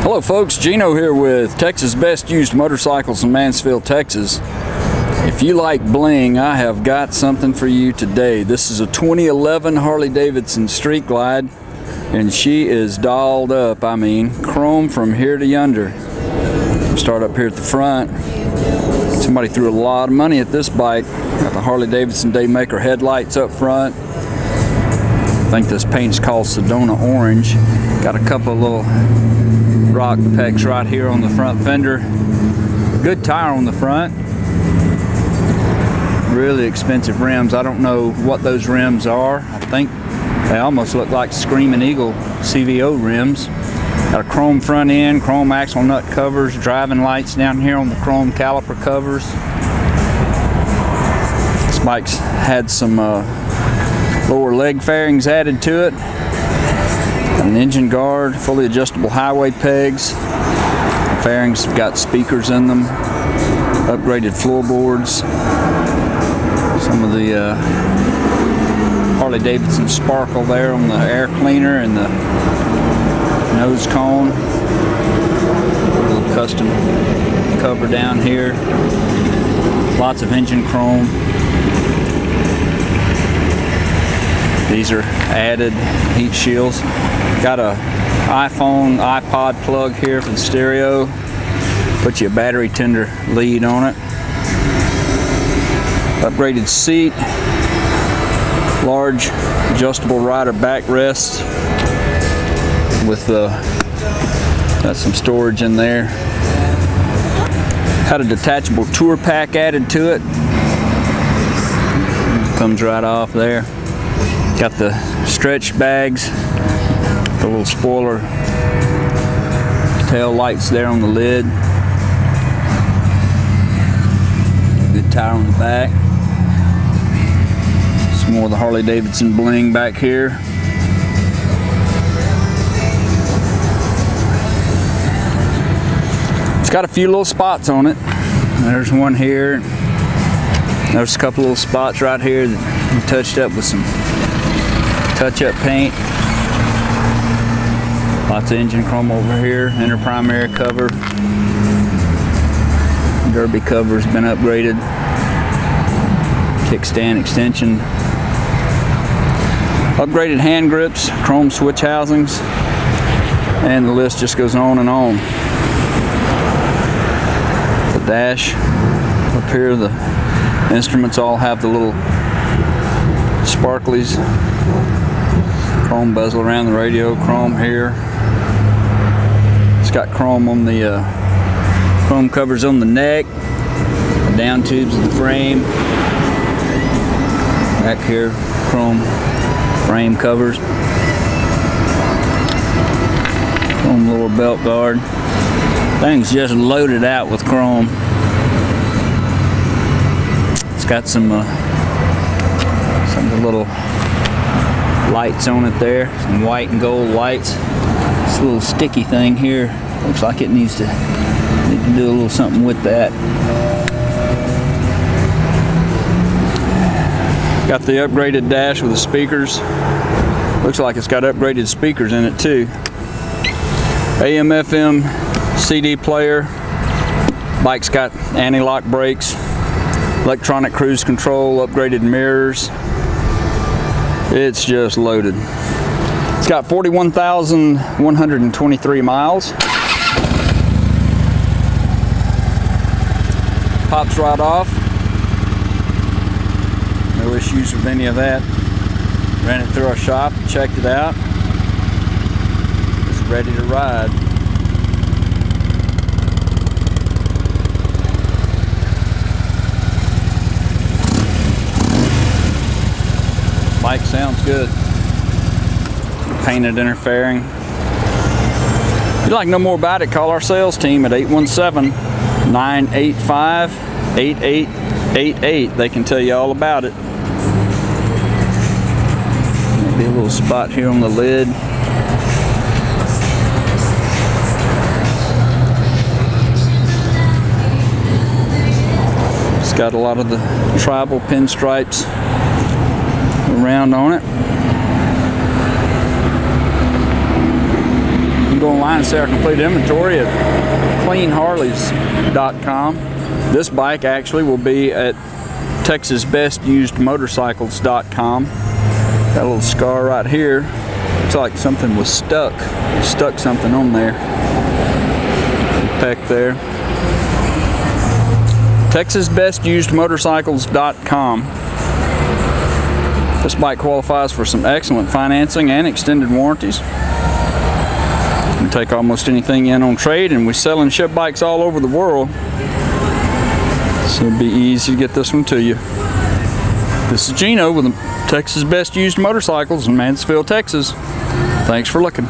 Hello folks, Gino here with Texas Best Used Motorcycles in Mansfield, Texas. If you like bling, I have got something for you today. This is a 2011 Harley Davidson Street Glide, and she is dolled up. I mean, chrome from here to yonder. Start up here at the front. Somebody threw a lot of money at this bike. Got the Harley Davidson Daymaker headlights up front. I think this paint's called Sedona Orange. Got a couple of little rock pecks right here on the front fender. Good tire on the front. Really expensive rims. I don't know what those rims are. I think they almost look like Screaming Eagle CVO rims. Got a chrome front end, chrome axle nut covers, driving lights down here on the chrome caliper covers. This bike's had some lower leg fairings added to it. An engine guard, fully adjustable highway pegs. The fairings have got speakers in them, upgraded floorboards. Some of the Harley Davidson sparkle there on the air cleaner and the nose cone. A little custom cover down here. Lots of engine chrome. These are added heat shields. Got a iPhone, iPod plug here for the stereo. Put you a battery tender lead on it. Upgraded seat. Large adjustable rider backrest with got some storage in there. Had a detachable tour pack added to it. Comes right off there. Got the stretch bags, the little spoiler tail lights there on the lid. Good tire on the back. Some more of the Harley Davidson bling back here. It's got a few little spots on it. There's one here. There's a couple little spots right here that we touched up with some touch-up paint. Lots of engine chrome over here. Inner primary cover. Derby cover's been upgraded. Kickstand extension. Upgraded hand grips, chrome switch housings, and the list just goes on and on. The dash up here, the instruments all have the little sparklies. Chrome bezel around the radio, chrome here. It's got chrome on the chrome covers on the neck, the down tubes of the frame. Back here, chrome frame covers. Chrome lower belt guard. Thing's just loaded out with chrome. It's got some of the little lights on it there, some white and gold lights. This little sticky thing here looks like it needs to do a little something with that. Got the upgraded dash with the speakers. Looks like it's got upgraded speakers in it too. AM FM CD player. Bike's got anti-lock brakes, electronic cruise control, upgraded mirrors. It's just loaded. It's got 41,123 miles. Pops right off. No issues with any of that. Ran it through our shop, checked it out. It's ready to ride. Bike sounds good. Painted inner fairing. If you'd like to know more about it, call our sales team at 817-985-8888. They can tell you all about it. Maybe a little spot here on the lid. It's got a lot of the tribal pinstripes around on it. go online and see our complete inventory at cleanharleys.com. This bike actually will be at texasbestusedmotorcycles.com. Got a little scar right here. Looks like something was stuck something on there. Peck there. texasbestusedmotorcycles.com. This bike qualifies for some excellent financing and extended warranties. We take almost anything in on trade, and we sell and ship bikes all over the world. So it'll be easy to get this one to you. This is Gino with the Texas Best Used Motorcycles in Mansfield, Texas. Thanks for looking.